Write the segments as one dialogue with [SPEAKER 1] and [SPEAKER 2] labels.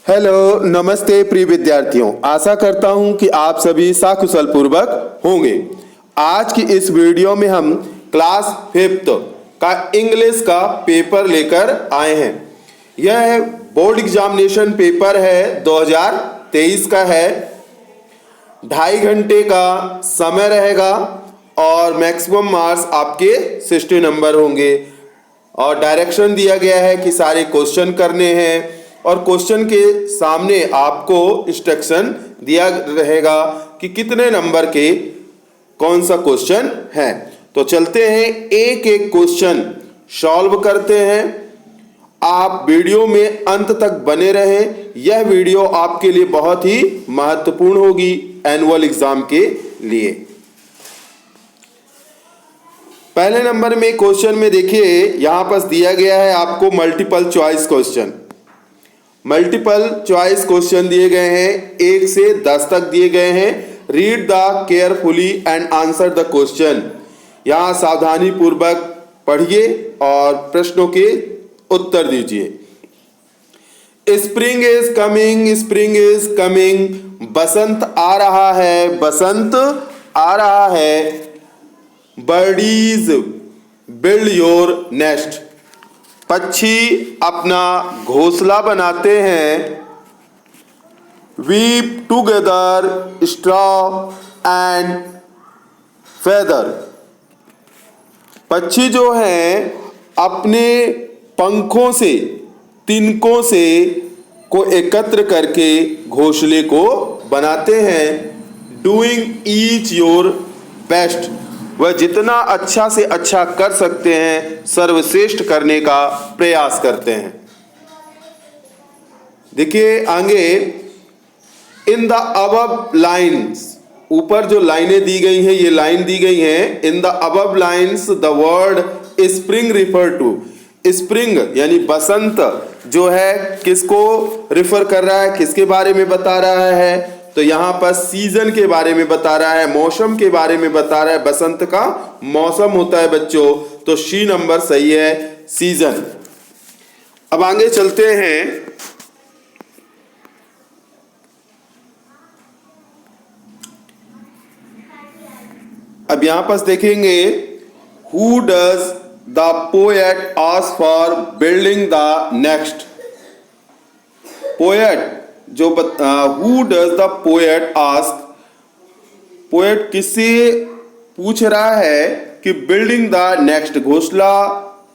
[SPEAKER 1] Hello, नमस्ते प्रिय विद्यार्थियों। आशा करता हूं कि आप सभी सकुशल पूर्वक होंगे। आज की इस वीडियो में हम क्लास 5th का इंग्लिश का पेपर लेकर आए हैं। यह बोर्ड एग्जामिनेशन पेपर है, 2023 का है। 2.5 घंटे का समय रहेगा और मैक्सिमम मार्क्स आपके 60 नंबर होंगे। और डायरेक्शन दिया गया है कि सारे क्वेश्चन करने हैं और क्वेश्चन के सामने आपको इंस्ट्रक्शन दिया रहेगा कि कितने नंबर के कौन सा क्वेश्चन है। तो चलते हैं, एक एक क्वेश्चन सॉल्व करते हैं। आप वीडियो में अंत तक बने रहें। यह वीडियो आपके लिए बहुत ही महत्वपूर्ण होगी एनुअल एग्जाम के लिए। पहले नंबर में क्वेश्चन में देखिए, यहां पर दिया गया है आपको multiple choice question. Multiple choice question दिए गए हैं, 1 से 10 तक दिए गए हैं। Read the carefully and answer the question. यहां सावधानी पूर्वक पढ़िए और प्रश्नों के उत्तर दीजिए। Spring is coming, spring is coming. बसंत आ रहा है, बसंत आ रहा है। Birdies build your nest. पक्षी अपना घोंसला बनाते हैं। Weave together straw and feather. पक्षी जो हैं अपने पंखों से, तिनकों से को एकत्र करके घोंसले को बनाते हैं। Doing each your best. वह जितना अच्छा से अच्छा कर सकते हैं, सर्वश्रेष्ठ करने का प्रयास करते हैं। देखिए आगे, इन द अबव लाइन्स, ऊपर जो लाइनें दी गई हैं, ये लाइन दी गई हैं। In the above lines the word spring refer to. Spring यानी बसंत जो है किसको रिफर कर रहा है, किसके बारे में बता रहा है? तो यहां पर सीजन के बारे में बता रहा है, मौसम के बारे में बता रहा है। बसंत का मौसम होता है बच्चों, तो सी नंबर सही है, सीजन। अब आगे चलते हैं। अब यहां पर देखेंगे, who does the poet ask for building the next. Poet जो who does the poet ask, poet किससे पूछ रहा है कि बिल्डिंग द नेक्स्ट, घोंसला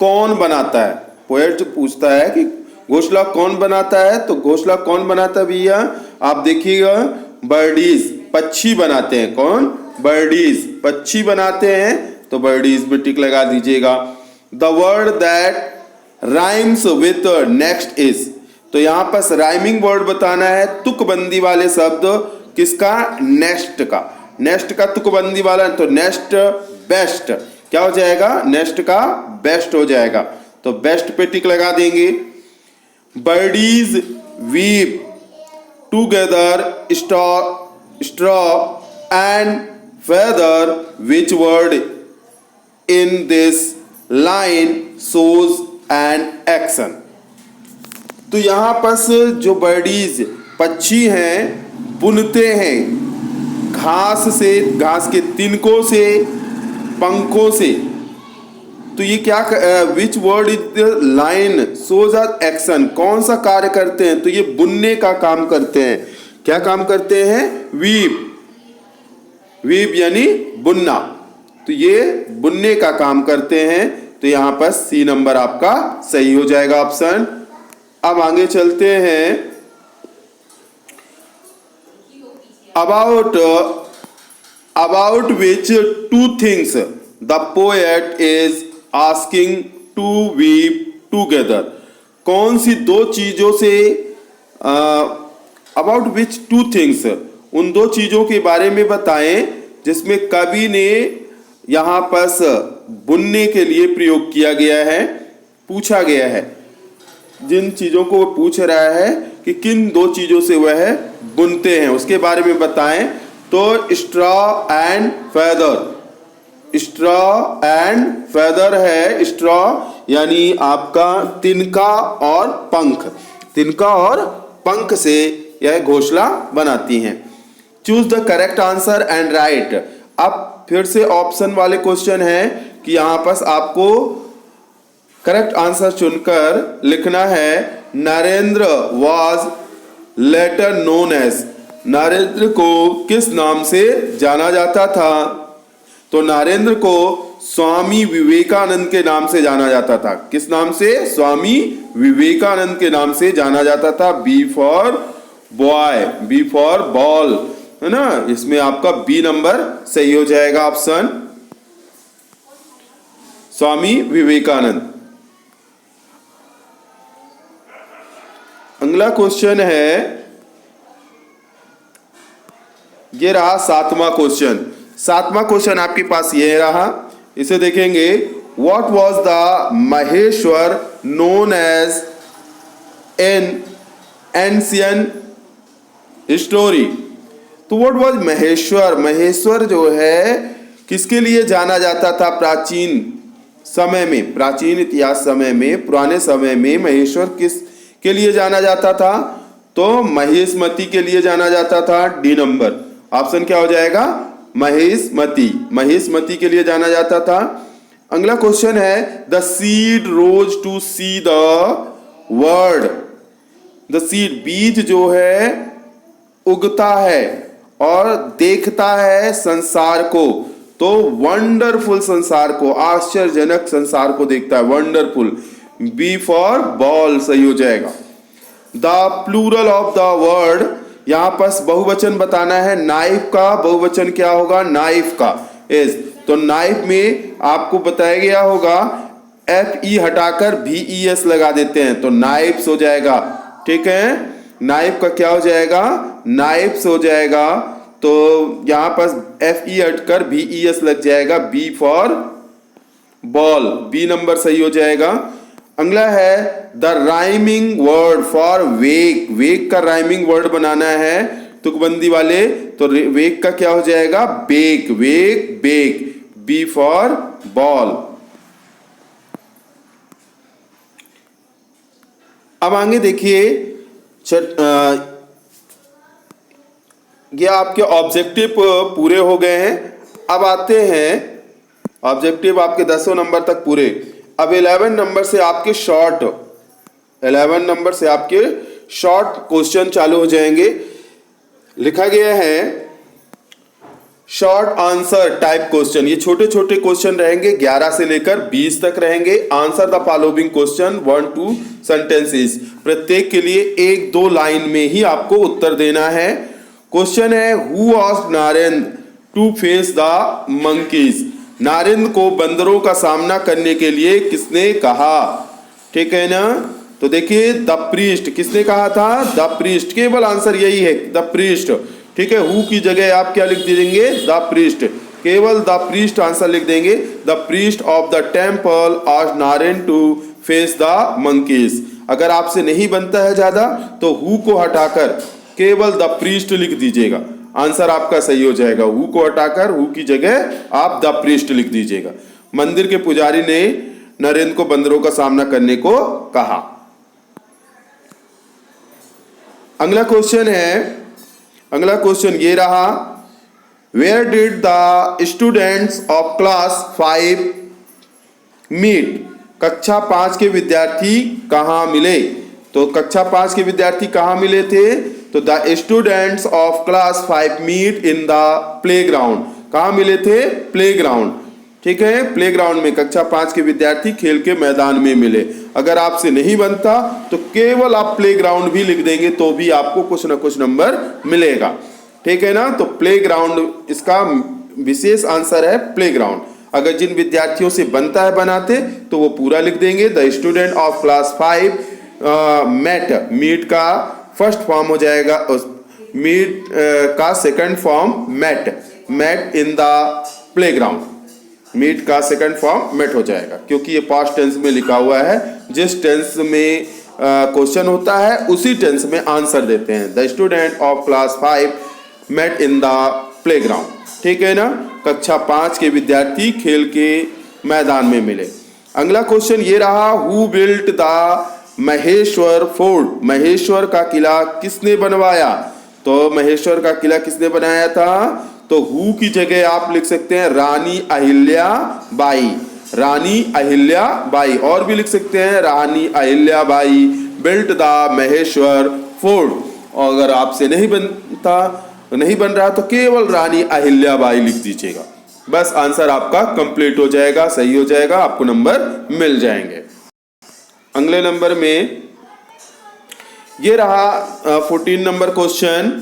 [SPEAKER 1] कौन बनाता है। पोएट पूछता है कि घोंसला कौन बनाता है। तो घोंसला कौन बनाता है भैया, आप देखिएगा, बर्डीज, पक्षी बनाते हैं। कौन? बर्डीज, पक्षी बनाते हैं। तो बर्डीज में टिक लगा दीजिएगा। The word that rhymes with next is. तो यहां पर राइमिंग वर्ड बताना है, तुकबंदी वाले शब्द किसका? नेस्ट का। नेस्ट का तुकबंदी वाला, तो नेस्ट बेस्ट क्या हो जाएगा? नेस्ट का बेस्ट हो जाएगा। तो बेस्ट पे टिक लगा देंगे। Birdies weave together straw and feather. Which word in this line shows an action. तो यहां पर जो बर्डीज पक्षी हैं बुनते हैं घास से, घास के तिनकों से, पंखों से। तो ये क्या, which word is the line shows action, कौन सा कार्य करते हैं? तो ये बुनने का काम करते हैं। क्या काम करते हैं? वीव, वीव यानी बुनना। तो ये बुनने का काम करते हैं। तो यहां पर सी नंबर आपका सही हो जाएगा, ऑप्शन। अब आगे चलते हैं। About which two things the poet is asking to weave together. कौन सी दो चीजों से, अबाउट विच टू थिंग्स, उन दो चीजों के बारे में बताएं जिसमें कवि ने यहां पर बुनने के लिए प्रयोग किया गया है, पूछा गया है। जिन चीजों को वो पूछ रहा है कि किन दो चीजों से वह बुनते हैं, उसके बारे में बताएं। तो straw and feather. Straw and feather है। स्ट्रॉ यानी आपका तिनका और पंख, तिनका और पंख से यह घोंसला बनाती हैं। Choose the correct answer and right. अब फिर से ऑप्शन वाले क्वेश्चन है कि यहाँ पर आपको करेक्ट आंसर चुनकर लिखना है Narendra was later known as. Narendra को किस नाम से जाना जाता था? तो नरेंद्र को स्वामी विवेकानंद के नाम से जाना जाता था। किस नाम से? स्वामी विवेकानंद के नाम से जाना जाता था। B for boy, B for ball, है ना। इसमें आपका बी नंबर सही हो जाएगा, ऑप्शन स्वामी विवेकानंद। अगला क्वेश्चन है, ये रहा सातवां क्वेश्चन। सातवां क्वेश्चन आपके पास ये रहा, इसे देखेंगे। What was the Maheshwar known as in ancient story? तो व्हाट वाज महेश्वर? महेश्वर जो है किसके लिए जाना जाता था प्राचीन समय में? प्राचीन इतिहास समय में, पुराने समय में महेश्वर किस के लिए जाना जाता था? तो महेशमती के लिए जाना जाता था। डी नंबर ऑप्शन क्या हो जाएगा? महेशमती, महेशमती के लिए जाना जाता था। अगला क्वेश्चन है, the seed rose to see the world. The seed, बीज जो है उगता है और देखता है संसार को। तो वंडरफुल संसार को, आश्चर्यजनक संसार को देखता है, वंडरफुल। बी फॉर बॉल सही हो जाएगा। The plural of the word, यहां पर बहुवचन बताना है। नाइफ का बहुवचन क्या होगा? नाइफ का इज। तो नाइफ में आपको बताया गया होगा एफ ई हटाकर भी ई एस लगा देते हैं, तो नाइफ्स हो जाएगा। ठीक है, नाइफ का क्या हो जाएगा? नाइफ्स हो जाएगा। तो यहां पर एफ ई हटकर भी ई एस लग जाएगा। B for ball, B number सही हो जाएगा। अगला है the rhyming word for wake. Wake का राइमिंग वर्ड बनाना है तुकबंदी वाले, तो वेक का क्या हो जाएगा? Bake, wake bake. B for ball. अब आगे देखिए, ये आपके ऑब्जेक्टिव पूरे हो गए हैं। अब आते हैं, ऑब्जेक्टिव आपके 10 नंबर तक पूरे। अब 11 नंबर से आपके शॉर्ट, 11 नंबर से आपके शॉर्ट क्वेश्चन चालू हो जाएंगे। लिखा गया है शॉर्ट आंसर टाइप क्वेश्चन। ये छोटे छोटे क्वेश्चन रहेंगे, 11 से लेकर 20 तक रहेंगे। Answer the following question 1-2 sentences. प्रत्येक के लिए 1-2 लाइन में ही आपको उत्तर देना है। क्वेश्चन है, who asked Narendra to face the monkeys? Narendra को बंदरों का सामना करने के लिए किसने कहा? ठीक है ना। तो देखिए, द प्रीस्ट, किसने कहा था? The priest. केवल आंसर यही है, द प्रीस्ट। ठीक है, हु की जगह आप क्या लिख देंगे? The priest. केवल द प्रीस्ट आंसर लिख देंगे। The priest of the temple asked Narendra to face the monkeys. अगर आपसे नहीं बनता है ज्यादा तो हु को हटाकर केवल द प्रीस्ट लिख दीजिएगा, आंसर आपका सही हो जाएगा। हु को हटाकर हु की जगह आप द प्रीस्ट लिख दीजिएगा। मंदिर के पुजारी ने नरेंद्र को बंदरों का सामना करने को कहा। अगला क्वेश्चन है, अगला क्वेश्चन ये रहा, where did the students of class 5 meet? कक्षा 5 के विद्यार्थी कहाँ मिले? तो कक्षा 5 के विद्यार्थी कहाँ मिले थे? तो the students of class 5 meet in the playground. कहाँ मिले थे? प्लेग्राउंड। ठीक है, प्लेग्राउंड में कक्षा 5 के विद्यार्थी खेल के मैदान में मिले। अगर आपसे नहीं बनता तो केवल आप प्लेग्राउंड भी लिख देंगे तो भी आपको कुछ ना कुछ नंबर मिलेगा। ठीक है ना। तो प्लेग्राउंड इसका विशेष आंसर है, प्लेग्राउंड। अगर जिन विद्यार्थियों से बनता है बनाते तो वो पूरा लिख देंगे। The student of class 5 met, meet का फर्स्ट फॉर्म हो जाएगा, मीट का second form met, met in the playground. Meet का सेकंड फॉर्म मेट हो जाएगा, क्योंकि ये पास्ट टेंस में लिखा हुआ है। जिस टेंस में क्वेश्चन होता है उसी टेंस में आंसर देते हैं। The student of class 5 met in the playground. ठीक है ना। कक्षा 5 के विद्यार्थी खेल के मैदान में मिले। अगला क्वेश्चन ये रहा, who built the Maheshwar fort, Maheshwar का किला किसने बनवाया? तो महेश्वर का किला किसने बनाया था? तो हु की जगह आप लिख सकते हैं रानी अहिल्या बाई, रानी अहिल्या बाई, और भी लिख सकते हैं Rani Ahilya Bai built the Maheshwar fort. और अगर आपसे नहीं बन रहा तो केवल रानी अहिल्या बाई लिख दीजिएगा, बस आंसर आपका कंप्लीट हो जाएगा, सही हो जाएगा, आपको नंबर मिल जाएंगे। अगले नंबर में ये रहा 14 नंबर क्वेश्चन।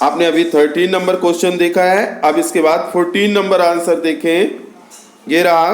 [SPEAKER 1] आपने अभी 13 नंबर क्वेश्चन देखा है, अब इसके बाद 14 नंबर आंसर देखें। ये रहा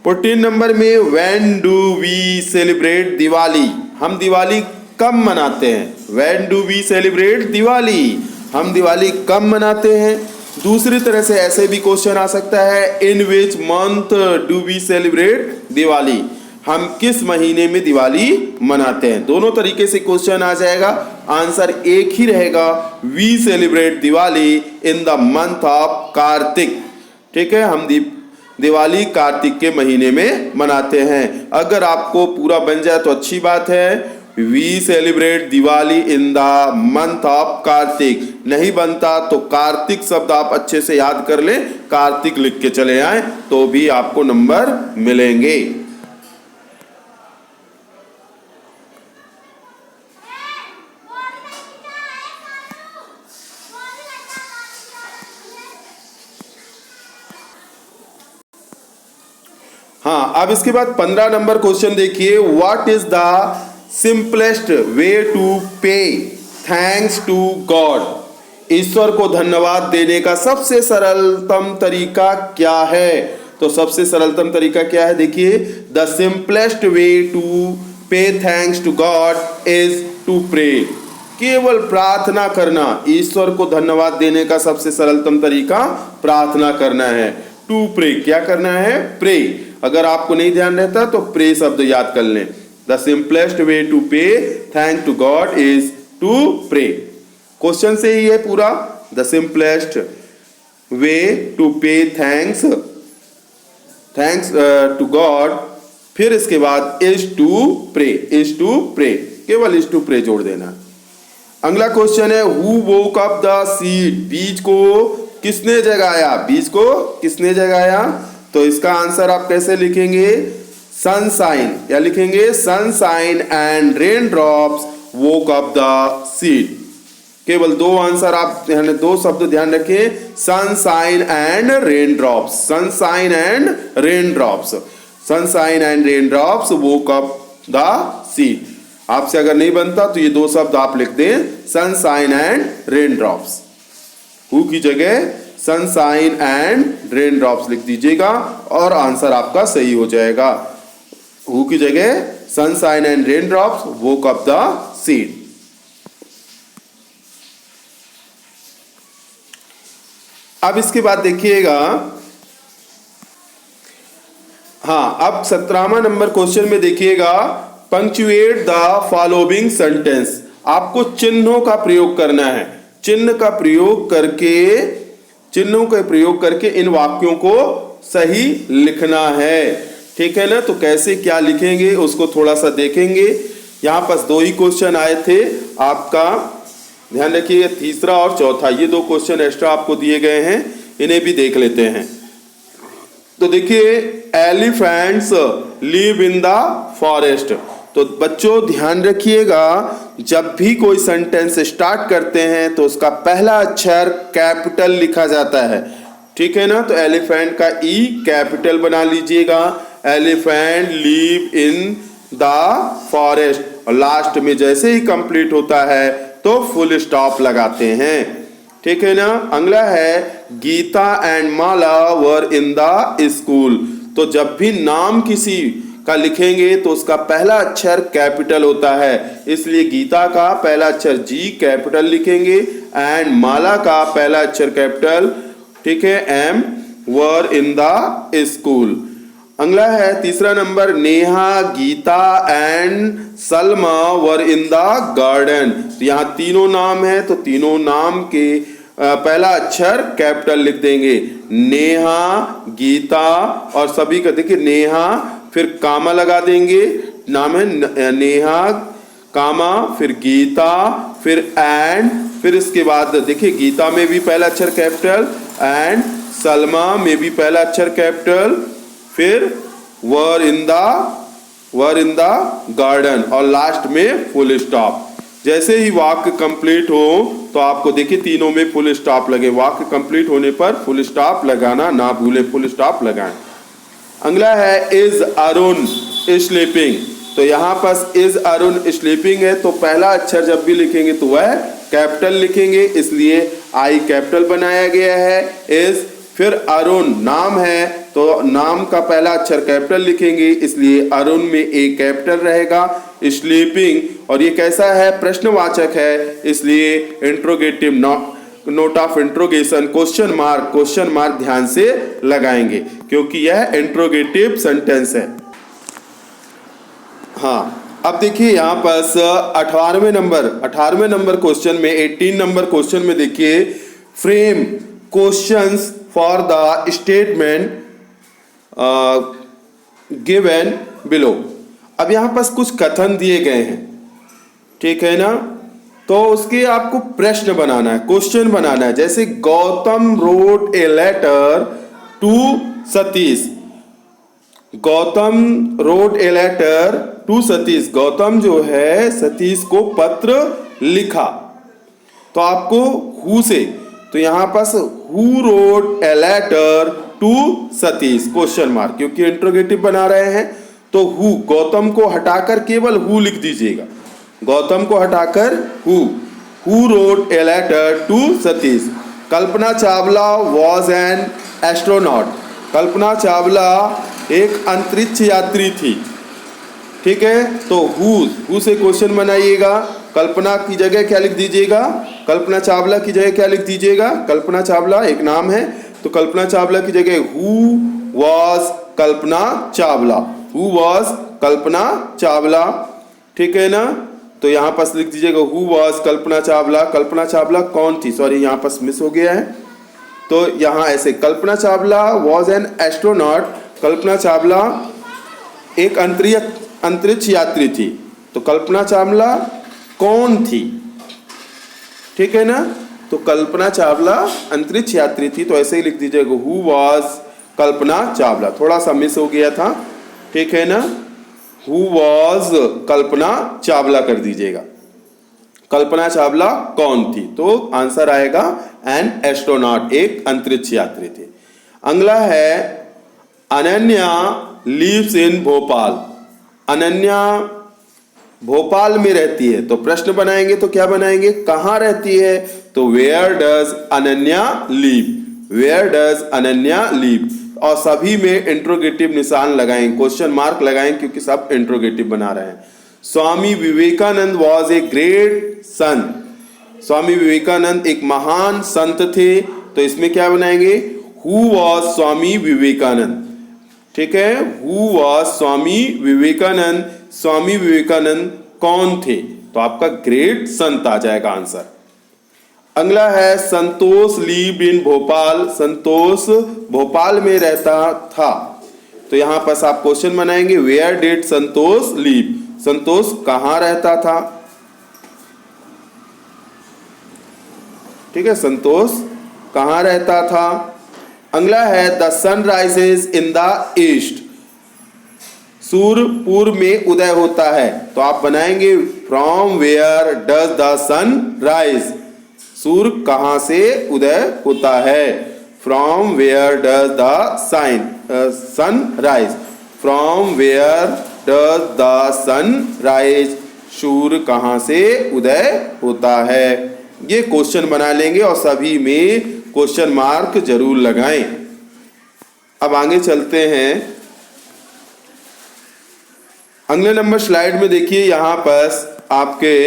[SPEAKER 1] 14 नंबर में, when do we celebrate Diwali? हम दिवाली कब मनाते हैं? When do we celebrate Diwali? हम दिवाली कब मनाते हैं? दूसरी तरह से ऐसे भी क्वेश्चन आ सकता है, in which month do we celebrate Diwali? हम किस महीने में दिवाली मनाते हैं? दोनों तरीके से क्वेश्चन आ जाएगा, आंसर एक ही रहेगा, we celebrate Diwali in the month of Kartik. ठीक है, हम दिवाली कार्तिक के महीने में मनाते हैं। अगर आपको पूरा बन जाए तो अच्छी बात है, we celebrate Diwali in the month of Kartik. नहीं बनता तो कार्तिक शब्द आप अच्छे से याद कर लें, कार्तिक लिख के चले आए तो भी आपको नंबर मिलेंगे। हाँ, अब इसके बाद 15 नंबर क्वेश्चन देखिए, what is the simplest way to pay thanks to God? ईश्वर को धन्यवाद देने का सबसे सरलतम तरीका क्या है? तो सबसे सरलतम तरीका क्या है? देखिए, the simplest way to pay thanks to God is to pray. केवल प्रार्थना करना, ईश्वर को धन्यवाद देने का सबसे सरलतम तरीका प्रार्थना करना है। टू प्रे, क्या करना है? प्रे। अगर आपको नहीं ध्यान रहता तो प्रे शब्द याद कर लें। The simplest way to pay thank to God is to pray. Question से ही है पूरा, the simplest way to pay thanks to God, फिर इसके बाद is to pray, is to pray, केवल इज टू प्रे जोड़ देना। अगला क्वेश्चन है, who woke up the seed? बीज को किसने जगाया? बीज को किसने जगाया? तो इसका आंसर आप कैसे लिखेंगे? सनशाइन, या लिखेंगे sunshine and rain drops woke up the seed. केवल दो आंसर आप दो शब्द ध्यान रखें, sunshine and rain drops, sunshine and rain drops, sunshine and rain drops woke up the seed. आपसे अगर नहीं बनता तो ये दो शब्द आप लिख दें, sunshine and rain drops. Who की जगह सनशाइन एंड रेन ड्रॉप्स लिख दीजिएगा और आंसर आपका सही हो जाएगा। हु की जगह sunshine and rain drops woke up the seed. अब इसके बाद देखिएगा, हाँ, अब 17वां नंबर क्वेश्चन में देखिएगा, पंक्चुएट द फॉलोइंग सेंटेंस। आपको चिन्हों का प्रयोग करना है, चिन्हों का प्रयोग करके इन वाक्यों को सही लिखना है। ठीक है ना? तो कैसे क्या लिखेंगे उसको थोड़ा सा देखेंगे। यहाँ पास दो ही क्वेश्चन आए थे, आपका ध्यान रखिए, तीसरा और चौथा, ये दो क्वेश्चन एक्स्ट्रा आपको दिए गए हैं, इन्हें भी देख लेते हैं। तो देखिए, elephants live in the forest. तो बच्चों ध्यान रखिएगा, जब भी कोई सेंटेंस स्टार्ट करते हैं तो उसका पहला अक्षर कैपिटल लिखा जाता है। ठीक है ना? तो एलिफेंट का ई कैपिटल बना लीजिएगा, elephant live in the forest, और लास्ट में जैसे ही कंप्लीट होता है तो फुल स्टॉप लगाते हैं। ठीक है ना? अगला है, Geeta and Mala were in the school. तो जब भी नाम किसी का लिखेंगे तो उसका पहला अक्षर कैपिटल होता है, इसलिए गीता का पहला अक्षर जी कैपिटल लिखेंगे एंड माला का पहला अक्षर कैपिटल, ठीक है, M, were in the school. अगला है तीसरा number, Neha, Geeta and Salma were in the garden. तो यहाँ तीनों नाम है तो तीनों नाम के पहला अक्षर कैपिटल लिख देंगे, नेहा, गीता और सभी का देखिए नेहा, फिर कामा लगा देंगे, नाम है नेहा, कामा, फिर गीता, फिर एंड, फिर इसके बाद देखिए गीता में भी पहला अक्षर कैपिटल, एंड सलमा में भी पहला अक्षर कैपिटल, फिर वर इन द गार्डन और लास्ट में फुल स्टॉप। जैसे ही वाक्य कंप्लीट हो तो आपको देखिए तीनों में फुल स्टॉप लगे। वाक्य कंप्लीट होने पर फुल स्टॉप लगाना ना भूले, फुल स्टॉप लगाएं। अगला है इज अरुण स्लीपिंग। तो यहाँ पर इज अरुण स्लीपिंग है तो पहला अक्षर जब भी लिखेंगे तो वह कैपिटल लिखेंगे, इसलिए आई कैपिटल बनाया गया है इज। फिर अरुण नाम है तो नाम का पहला अक्षर कैपिटल लिखेंगे, इसलिए अरुण में ए कैपिटल रहेगा। स्लीपिंग और ये कैसा है, प्रश्नवाचक है, इसलिए interrogative note of interrogation question mark ध्यान से लगाएंगे क्योंकि यह इंट्रोगेटिव सेंटेंस है। हाँ, अब देखिए यहाँ पर 18वें नंबर क्वेश्चन में 18 नंबर क्वेश्चन में देखिए frame questions for the statement given below. अब यहाँ पर कुछ कथन दिए गए हैं, ठीक है ना, तो उसके आपको प्रश्न बनाना है, क्वेश्चन बनाना है। जैसे Gautam wrote a letter to Satish. Gautam wrote a letter to Satish, Gautam जो है सतीश को पत्र लिखा। तो आपको हु से, तो यहां पास who wrote a letter to Satish question mark, क्योंकि इंट्रोगेटिव बना रहे हैं तो हु, गौतम को हटाकर केवल हु लिख दीजिएगा। गौतम को हटाकर who wrote a letter to Satish. Kalpana Chawla was an astronaut. Kalpana Chawla एक अंतरिक्ष यात्री थी, ठीक है। तो हु से क्वेश्चन बनाइएगा। कल्पना की जगह क्या लिख दीजिएगा, कल्पना चावला की जगह क्या लिख दीजिएगा, कल्पना चावला एक नाम है तो कल्पना चावला की जगह who was Kalpana Chawla, who was Kalpana Chawla, ठीक है ना। तो यहाँ पास लिख दीजिएगा हु वॉज कल्पना चावला। कल्पना चावला कौन थी, सॉरी यहाँ पास मिस हो गया है, तो यहाँ ऐसे कल्पना Chawla was an astronaut. Kalpana Chawla एक अंतरिक्ष यात्री थी, तो कल्पना चावला कौन थी, ठीक है ना। तो कल्पना चावला अंतरिक्ष यात्री थी, तो ऐसे ही लिख दीजिएगा हु वॉज कल्पना चावला। थोड़ा सा मिस हो गया था, ठीक है ना, हु वॉज कल्पना चावला कर दीजिएगा। कल्पना चावला कौन थी, तो आंसर आएगा एन एस्ट्रोनॉट, एक अंतरिक्ष यात्री थे। अगला है अनन्या लिव्स इन भोपाल। अनन्या भोपाल में रहती है, तो प्रश्न बनाएंगे तो क्या बनाएंगे, कहाँ रहती है, तो where does Ananya live, where does Ananya live. और सभी में इंट्रोगेटिव निशान लगाएं, क्वेश्चन मार्क लगाएं क्योंकि सब इंट्रोगेटिव बना रहे हैं। Swami Vivekananda was a great संत। स्वामी विवेकानंद एक महान संत थे, तो इसमें क्या बनाएंगे, हु वॉज स्वामी विवेकानंद, ठीक है, हु वॉज स्वामी विवेकानंद। स्वामी विवेकानंद कौन थे, तो आपका ग्रेट संत आ जाएगा आंसर। अगला है संतोष लीव इन भोपाल। संतोष भोपाल में रहता था, तो यहां पर आप क्वेश्चन बनाएंगे वेयर डिड संतोष लीव। संतोष कहां रहता था, ठीक है, संतोष कहां रहता था। अगला है the sun rises in the east. सूर्य पूर्व में उदय होता है, तो आप बनाएंगे from where does the sun rise. सूर्य कहां से उदय होता है, from where does the sun rise. From where does the sun rise, सूर्य कहां से उदय होता है। ये क्वेश्चन बना लेंगे और सभी में क्वेश्चन मार्क जरूर लगाएं। अब आगे चलते हैं, अगले नंबर स्लाइड में देखिए, यहां पर आपके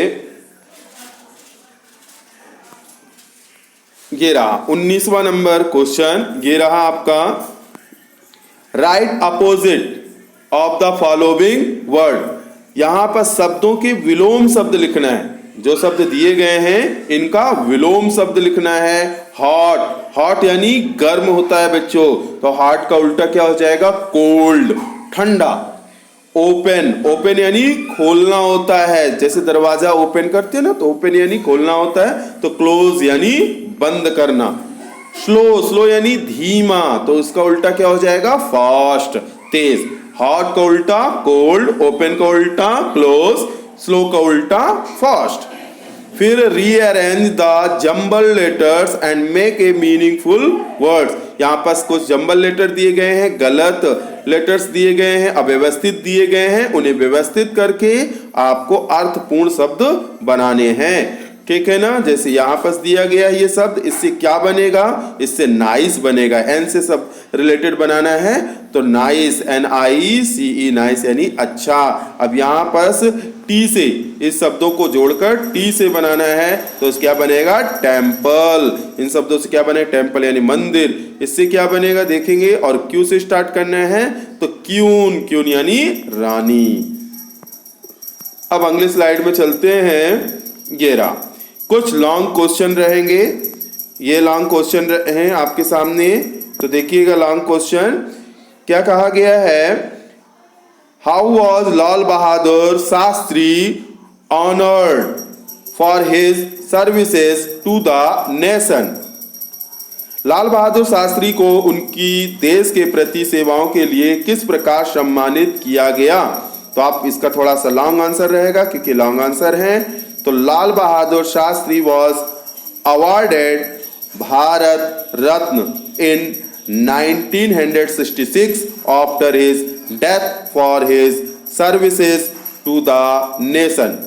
[SPEAKER 1] ये रहा 19वां नंबर क्वेश्चन, ये रहा आपका right opposite of the following word. यहां पर शब्दों के विलोम शब्द लिखना है, जो शब्द दिए गए हैं इनका विलोम शब्द लिखना है। हॉट, हॉट यानी गर्म होता है बच्चों, तो हॉट का उल्टा क्या हो जाएगा, कोल्ड, ठंडा, ओपन, ओपन यानी खोलना होता है, जैसे दरवाजा ओपन करते हैं ना, तो ओपन यानी खोलना होता है। तो क्लोज यानी बंद करना। स्लो, स्लो यानी धीमा, तो उसका उल्टा क्या हो जाएगा? फास्ट, तेज। हॉट का उल्टा कोल्ड, ओपन का उल्टा क्लोज, स्लो का उल्टा फास्ट। फिर rearrange the jumble letters and make a meaningful words. यहाँ पास कुछ जंबल लेटर दिए गए हैं, गलत लेटर्स दिए गए हैं, अव्यवस्थित दिए गए हैं, उन्हें व्यवस्थित करके आपको अर्थपूर्ण शब्द बनाने हैं। ठीक है ना? जैसे यहाँ पास दिया गया है ये शब्द, इससे क्या बनेगा? इससे नाइस बनेगा। एन से सब रिलेटेड बनाना है तो नाइस, NICE, नाइस यानी अच्छा। अब यहाँ पास टी से इस शब्दों को जोड़कर टी से बनाना है तो क्या बनेगा? टेम्पल। इन शब्दों से क्या बने? टेम्पल यानी मंदिर। इससे क्या बनेगा देखेंगे। और क्यू से स्टार्ट करना है तो क्यून, क्यून यानी रानी। अब अगले स्लाइड में चलते हैं। ये रहा, कुछ लॉन्ग क्वेश्चन रहेंगे। ये लॉन्ग क्वेश्चन हैं आपके सामने, तो देखिएगा लॉन्ग क्वेश्चन क्या कहा गया है। How was Lal Bahadur Shastri honoured for his services to the nation. Lal Bahadur Shastri को उनकी देश के प्रति सेवाओं के लिए किस प्रकार सम्मानित किया गया? तो आप इसका थोड़ा सा लॉन्ग आंसर रहेगा क्योंकि लॉन्ग आंसर है। तो Lal Bahadur Shastri was awarded Bharat Ratna in 1966 after his death for his services to the nation.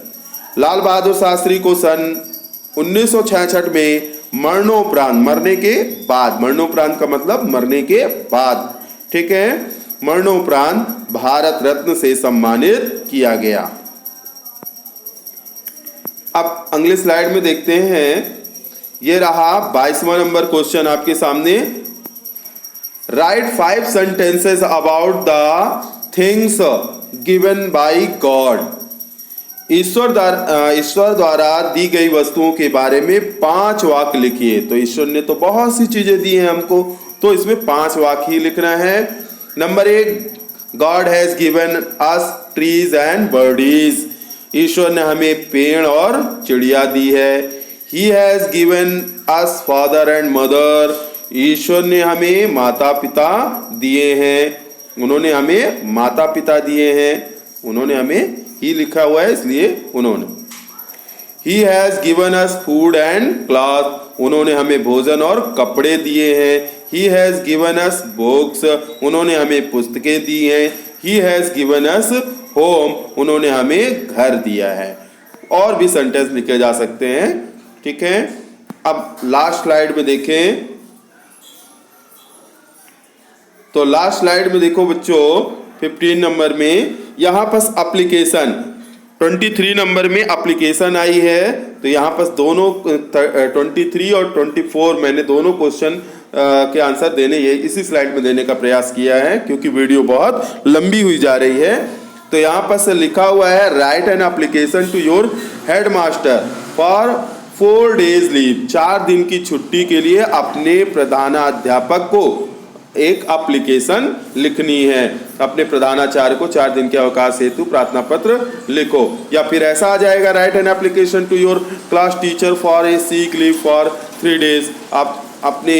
[SPEAKER 1] Lal Bahadur Shastri को सन 1966 में मरणोपरांत, मरने के बाद, मरणोपरांत का मतलब मरने के बाद, ठीक है, मरणोपरांत भारत रत्न से सम्मानित किया गया। अब अगले स्लाइड में देखते हैं। ये रहा 22वां नंबर क्वेश्चन आपके सामने। Write 5 sentences about the things given by God. ईश्वर द्वारा दी गई वस्तुओं के बारे में 5 वाक्य लिखिए। तो ईश्वर ने तो बहुत सी चीजें दी हैं हमको, तो इसमें 5 वाक्य ही लिखना है। Number 1, God has given us trees and birdies. ईश्वर ने हमें पेड़ और चिड़िया दी है। He has given us father and mother. ईश्वर ने हमें माता पिता दिए हैं। उन्होंने हमें माता पिता दिए हैं। उन्होंने हमें ही लिखा हुआ है इसलिए उन्होंने। ही has given us food and cloth. उन्होंने हमें भोजन और कपड़े दिए हैं। ही हैज गिवन अस बुक्स। उन्होंने हमें पुस्तकें दी हैं। ही हैज गिवन अस होम। उन्होंने हमें घर दिया है। और भी सेंटेंस लिखे जा सकते हैं, ठीक है। अब लास्ट स्लाइड में देखें, तो लास्ट स्लाइड में देखो बच्चों 15 नंबर में यहां पास एप्लीकेशन, 23 नंबर में एप्लीकेशन आई है। तो यहां पास दोनों 23 और 24 मैंने दोनों क्वेश्चन के आंसर देने ये इसी स्लाइड में देने का प्रयास किया है क्योंकि वीडियो बहुत लंबी हुई जा रही है। तो यहाँ पर लिखा हुआ है write an application to your headmaster for 4 days leave. 4 दिन की छुट्टी के लिए अपने प्रधानाध्यापक को एक एप्लीकेशन लिखनी है। अपने प्रधानाचार्य को 4 दिन के अवकाश हेतु प्रार्थना पत्र लिखो। या फिर ऐसा आ जाएगा write an application to your class teacher for a sick leave for 3 days। आप अपने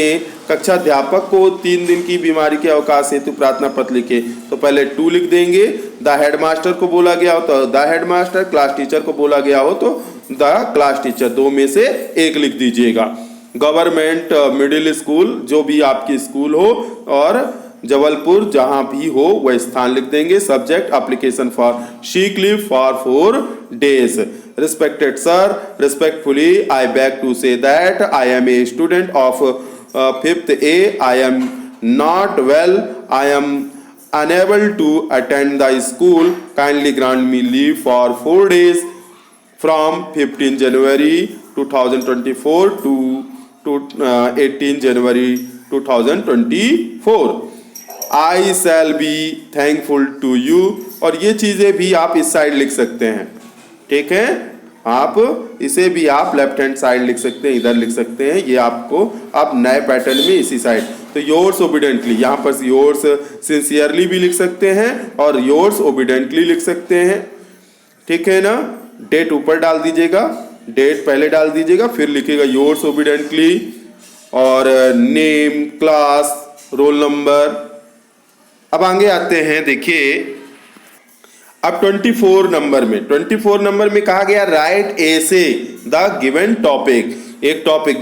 [SPEAKER 1] कक्षा अध्यापक को 3 दिन की बीमारी के अवकाश हेतु प्रार्थना पत्र लिखे। तो पहले 2 लिख देंगे। द हेडमास्टर को बोला गया हो तो द हेडमास्टर, क्लास टीचर को बोला गया हो तो द क्लास टीचर, 2 में से 1 लिख दीजिएगा। गवर्नमेंट मिडिल स्कूल जो भी आपकी स्कूल हो और जबलपुर जहां भी हो वह स्थान लिख देंगे। Subject application for seek leave for 4 days। Respected sir, respectfully I beg to say that I am a student of 5th A. I am not well. I am unable to attend the school. Kindly grant me leave for 4 days from 15 January 2024 to 18 January 2024. I shall be thankful to you। और ये चीजें भी आप इस side लिख सकते हैं, ठीक है। आप इसे भी आप लेफ्ट हैंड साइड लिख सकते हैं, इधर लिख सकते हैं। ये आपको अब नए पैटर्न में इसी साइड तो योर्स ओबिडेंटली, यहाँ पर योर्स सिंसियरली भी लिख सकते हैं और योर्स ओबिडेंटली लिख सकते हैं, ठीक है ना। डेट ऊपर डाल दीजिएगा, डेट पहले डाल दीजिएगा, फिर लिखिएगा योर्स ओबिडेंटली और नेम, क्लास, रोल नंबर। अब आगे आते हैं, देखिए अब 24 नंबर में कहा गया right essay the given topic, एक टॉपिक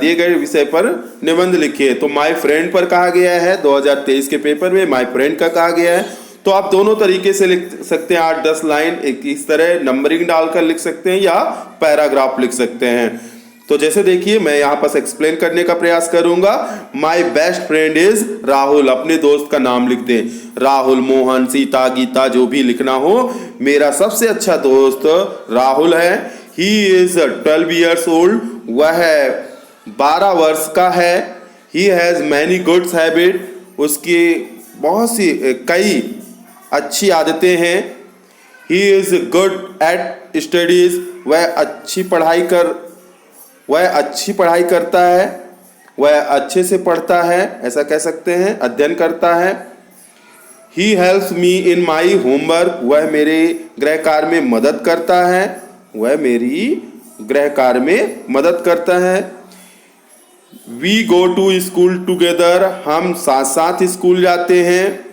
[SPEAKER 1] दिए गए विषय पर निबंध लिखिए। तो माय फ्रेंड पर कहा गया है, 2023 के पेपर में माय फ्रेंड का कहा गया है। तो आप दोनों तरीके से लिख सकते हैं, 8-10 लाइन एक इस तरह नंबरिंग डालकर लिख सकते हैं या पैराग्राफ लिख सकते हैं। तो जैसे देखिए मैं यहाँ पर एक्सप्लेन करने का प्रयास करूंगा। My best friend is Rahul, अपने दोस्त का नाम लिख दें, राहुल, मोहन, सीता, गीता, जो भी लिखना हो। मेरा सबसे अच्छा दोस्त राहुल है। ही इज 12 years old, वह 12 वर्ष का है। He has many goods habit, उसकी बहुत सी कई अच्छी आदतें हैं। He is good at studies, वह अच्छी पढ़ाई करता है, वह अच्छे से पढ़ता है, ऐसा कह सकते हैं, अध्ययन करता है। He helps me in my homework, वह मेरे गृह कार्य में मदद करता है, वह मेरी गृह कार्य में मदद करता है। We go to school together, हम साथ साथ स्कूल जाते हैं।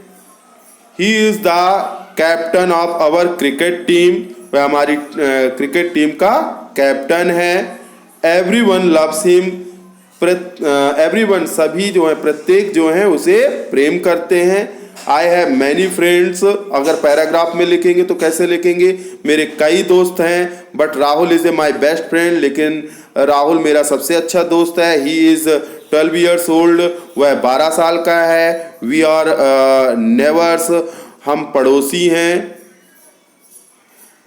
[SPEAKER 1] He is the captain of our cricket team, वह हमारी क्रिकेट टीम का कैप्टन है। एवरीवन लव्स हिम, एवरीवन सभी जो है, प्रत्येक जो है उसे प्रेम करते हैं। आई हैव मैनी फ्रेंड्स, अगर पैराग्राफ में लिखेंगे तो कैसे लिखेंगे, मेरे कई दोस्त हैं, but Rahul is a my best friend, लेकिन राहुल मेरा सबसे अच्छा दोस्त है। ही इज 12 years old, वह 12 साल का है। वी आर नेबर्स, हम पड़ोसी हैं।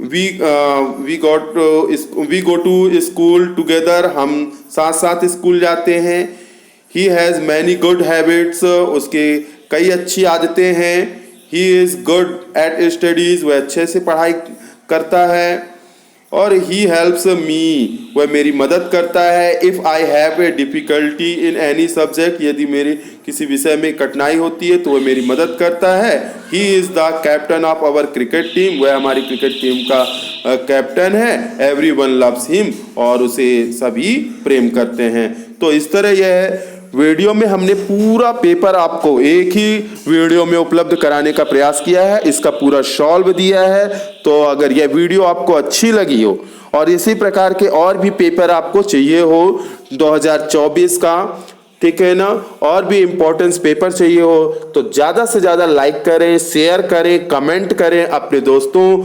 [SPEAKER 1] We go to school together, हम साथ साथ स्कूल जाते हैं। He has many good habits, उसके कई अच्छी आदतें हैं। He is good at studies, वह अच्छे से पढ़ाई करता है। और ही हेल्प्स मी, वह मेरी मदद करता है। If I have a difficulty in any subject, यदि मेरी किसी विषय में कठिनाई होती है तो वह मेरी मदद करता है। He is the captain of our cricket team, वह हमारी क्रिकेट टीम का कैप्टन है। एवरीवन लव्स हिम, और उसे सभी प्रेम करते हैं। तो इस तरह यह वीडियो में हमने पूरा पेपर आपको एक ही वीडियो में उपलब्ध कराने का प्रयास किया है, इसका पूरा सॉल्व दिया है। तो अगर यह वीडियो आपको अच्छी लगी हो और इसी प्रकार के और भी पेपर आपको चाहिए हो 2024 का, ठीक है ना, और भी इम्पोर्टेंस पेपर चाहिए हो, तो ज़्यादा से ज़्यादा लाइक करें, शेयर करें, कमेंट करें, अपने दोस्तों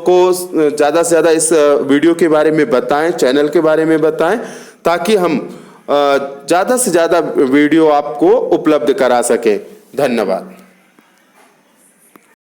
[SPEAKER 1] को ज़्यादा से ज़्यादा इस वीडियो के बारे में बताएं, चैनल के बारे में बताएं, ताकि हम ज़्यादा से ज़्यादा वीडियो आपको उपलब्ध करा सकें। धन्यवाद।